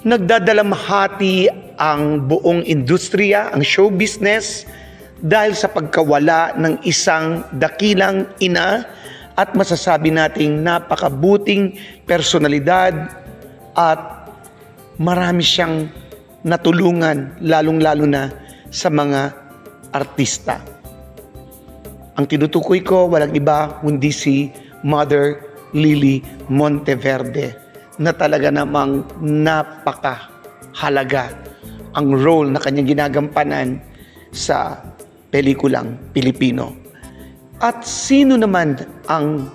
nagdadalamhati ang buong industriya, ang show business, dahil sa pagkawala ng isang dakilang ina at masasabi nating napakabuting personalidad at marami siyang natulungan, lalong-lalo na sa mga artista. Ang tinutukoy ko, walang iba kundi si Mother Lily Monteverde, na talaga namang napakahalaga ang role na kanyang ginagampanan sa pelikulang Pilipino. At sino naman ang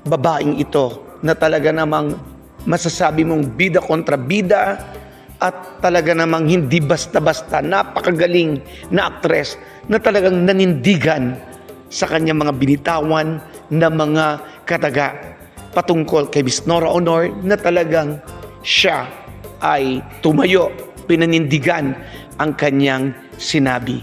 babaeng ito na talaga namang masasabi mong bida kontra bida at talaga namang hindi basta-basta, napakagaling na aktres na talagang nanindigan sa kanyang mga binitawan na mga kataga patungkol kay Miss Nora Aunor, na talagang siya ay tumayo, pinanindigan ang kanyang sinabi.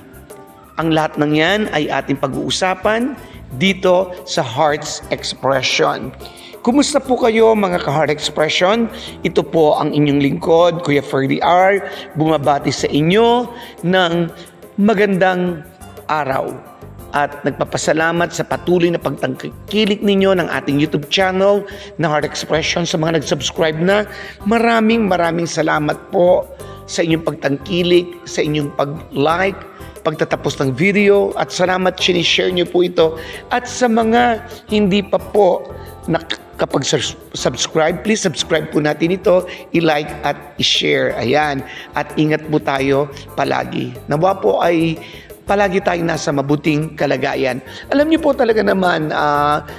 Ang lahat ng yan ay ating pag-uusapan dito sa Hearts Expression. Kumusta po kayo mga ka-Heart Expression? Ito po ang inyong lingkod, Kuya Ferdy R, bumabati sa inyo ng magandang araw. At nagpapasalamat sa patuloy na pagtangkilik ninyo ng ating YouTube channel na Heart Expression. Sa mga nag-subscribe na, maraming salamat po sa inyong pagtangkilik, sa inyong pag-like, pagtatapos ng video, at salamat sinishare nyo po ito. At sa mga hindi pa po nakapag-subscribe, please subscribe po natin ito, i-like at i-share. Ayan. At ingat po tayo palagi. Nawa po ay palagi tayong nasa mabuting kalagayan. Alam niyo po talaga naman,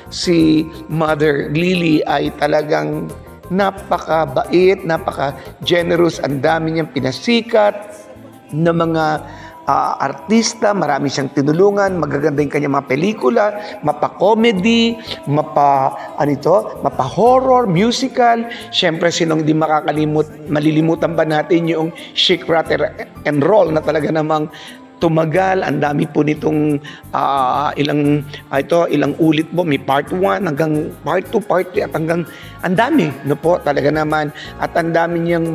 si Mother Lily ay talagang napakabait, napaka-generous. Ang dami niyang pinasikat na mga artista, marami siyang tinulungan, magaganda yung kanyang mga pelikula, mapa-comedy, mapa-horror, musical. Siyempre, sinong hindi malilimutan ba natin yung Shake, Rattle, and Roll na talaga namang tumagal. Ang dami po nitong ilang ulit po, may part 1 hanggang part 2, part 3 at hanggang ang dami, no po, talaga naman. At ang dami niyang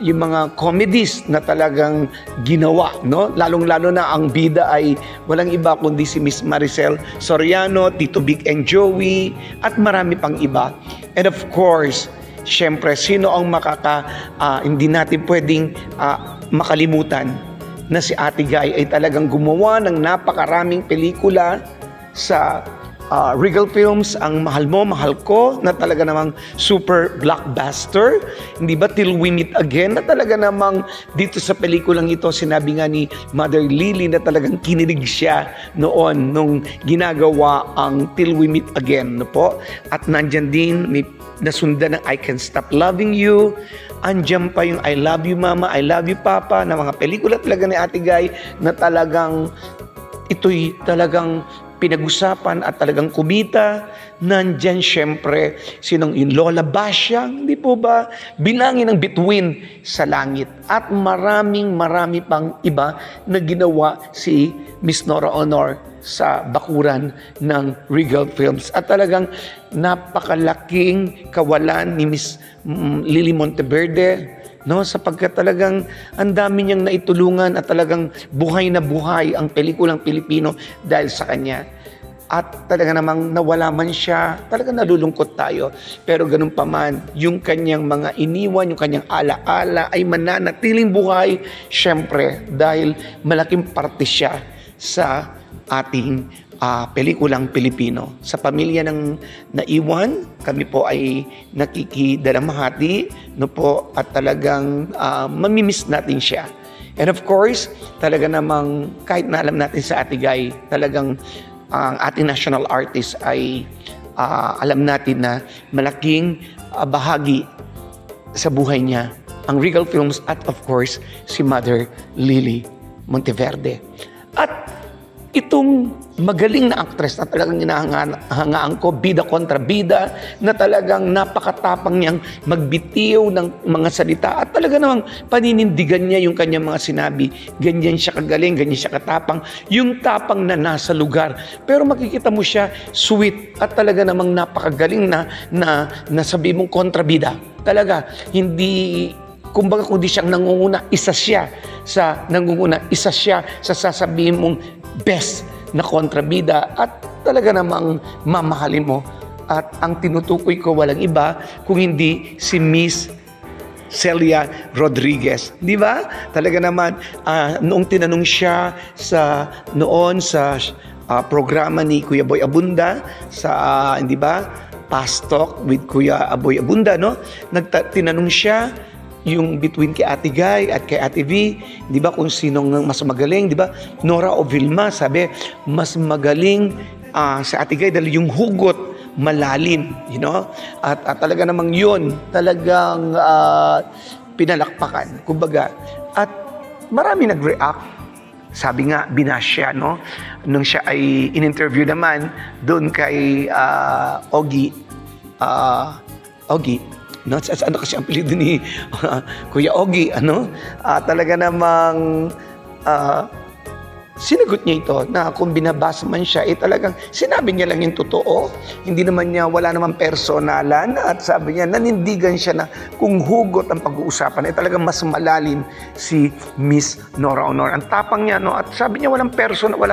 yung mga comedies na talagang ginawa, no? Lalong-lalo na ang bida ay walang iba kundi si Miss Maricel Soriano, Tito Vic and Joey, at marami pang iba. And of course, syempre, sino ang hindi natin pwedeng makalimutan na si Ate Guy ay talagang gumawa ng napakaraming pelikula sa Regal Films, ang Mahal Mo, Mahal Ko, na talaga namang super blockbuster. Hindi ba Till We Meet Again, na talaga namang dito sa pelikulang ito, sinabi nga ni Mother Lily na talagang kinilig siya noon nung ginagawa ang Till We Meet Again, no po? At nandyan din, may nasundan ng I Can't Stop Loving You. Andiyan pa yung I Love You Mama, I Love You Papa, na mga pelikula talaga ni Ate Guy na talagang ito'y talagang pinag-usapan at talagang kumita. Nandyan syempre sinong yung Lola Basyang, hindi po ba? Bilangin ang Bituin sa Langit. At marami pang iba na ginawa si Miss Nora Aunor sa bakuran ng Regal Films. At talagang napakalaking kawalan ni Miss Lily Monteverde, no, sapagkat talagang ang dami niyang naitulungan at talagang buhay na buhay ang pelikulang Pilipino dahil sa kanya. At talaga namang nawala man siya, talagang nalulungkot tayo. Pero ganun pa man, yung kanyang mga iniwan, yung kanyang alaala ay mananatiling buhay, syempre, dahil malaking parte siya sa ating pelikulang Pilipino. Sa pamilya ng naiwan, kami po ay nakikidalamhati, no po, at talagang mamimiss natin siya. And of course, talaga namang kahit na alam natin sa Ate Guy, talagang ang ating national artist ay alam natin na malaking bahagi sa buhay niya ang Regal Films at of course si Mother Lily Monteverde. At itong magaling na actress na talagang hinahangaan ko, bida kontra bida, na talagang napakatapang niyang magbitiw ng mga salita at talaga namang paninindigan niya yung kanyang mga sinabi. Ganyan siya kagaling, ganyan siya katapang, yung tapang na nasa lugar. Pero makikita mo siya sweet at talaga namang napakagaling na sabi mong kontrabida. Talaga, hindi, kumbaga kundi siyang nangunguna, isa siya sa sasabihin mong best na kontrabida at talaga namang mamahalin mo. At ang tinutukoy ko walang iba kung hindi si Miss Celia Rodriguez. Di ba? Talaga naman, noong tinanong siya noon sa programa ni Kuya Boy Abunda sa, hindi ba, Past Talk with Kuya Boy Abunda, no? Tinanong siya yung between kay Ate Guy at kay Ate V, di ba, kung sinong mas magaling, di ba? Nora o Vilma, sabi, mas magaling sa Ate Guy dahil yung hugot malalim, you know? At talaga namang yun, talagang pinalakpakan, kumbaga. At marami nag-react. Sabi nga, binasya, no? Nung siya ay in-interview naman doon kay Ogie, no, ano kasi ang apelyido ni Kuya Ogie, ano? Talaga namang sinagot niya ito na kung binabasa man siya, talagang sinabi niya lang yung totoo. Hindi naman niya, wala naman personalan, at sabi niya, nanindigan siya na kung hugot ang pag-uusapan, talagang mas malalim si Miss Nora Aunor. Ang tapang niya, no? At sabi niya, wala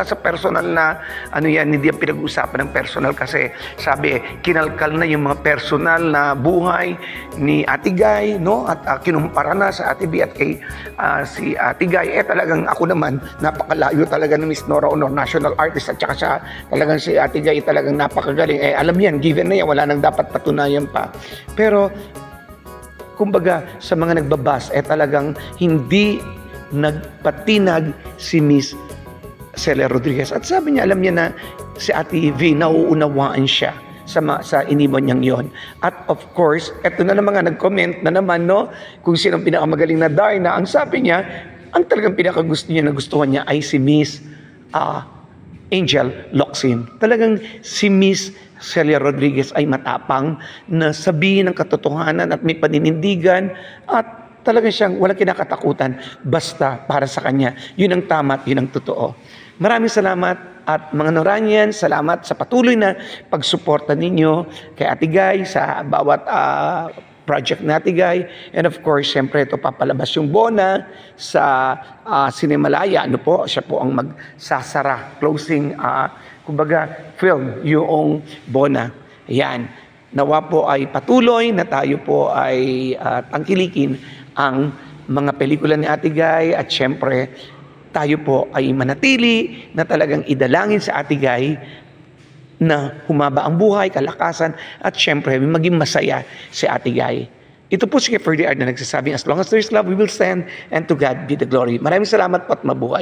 sa personal na, hindi ang pinag-uusapan ng personal kasi sabi, kinalkal na yung mga personal na buhay ni Ate Guy, no? At kinumpara na sa Ate B at kay si Ate Guy. Talagang ako naman, napakalayo talaga ni Miss Nora Aunor, national artist, at saka siya, talagang si Ate Guy talagang napakagaling. Alam yan, given na yan, wala nang dapat patunayan pa. Pero, kumbaga, sa mga nagbabas, talagang hindi nagpatinag si Miss Celia Rodriguez. At sabi niya, alam niya na si Ate V, nauunawaan siya sa iniwan niyang yon. At of course, eto na naman nga, nag-comment na naman, no, kung sinong pinakamagaling na Darna. Ang sabi niya, ang talagang pinakagusto niya, nagustuhan niya ay si Miss Angel Locsin. Talagang si Miss Celia Rodriguez ay matapang na sabihin ang katotohanan at may paninindigan at talagang siyang walang kinakatakutan basta para sa kanya. Yun ang tama at yun ang totoo. Maraming salamat at mga Noranian, salamat sa patuloy na pagsuporta ninyo kay Ate Guy sa bawat project na Ate Guy. And of course, siyempre ito papalabas yung Bona sa Cinemalaya. Siya po ang magsasara, closing, kumbaga, film yung Bona. Ayan. Nawa po ay patuloy na tayo po ay tangkilikin ang mga pelikula ni Ate Guy at siyempre tayo po ay manatili na talagang idalangin sa Ate Guy na humaba ang buhay, kalakasan, at syempre maging masaya si Ate Guy. Ito po si Ferdy Ard na nagsasabing, as long as there is love, we will stand, and to God be the glory. Maraming salamat po at mabuhay.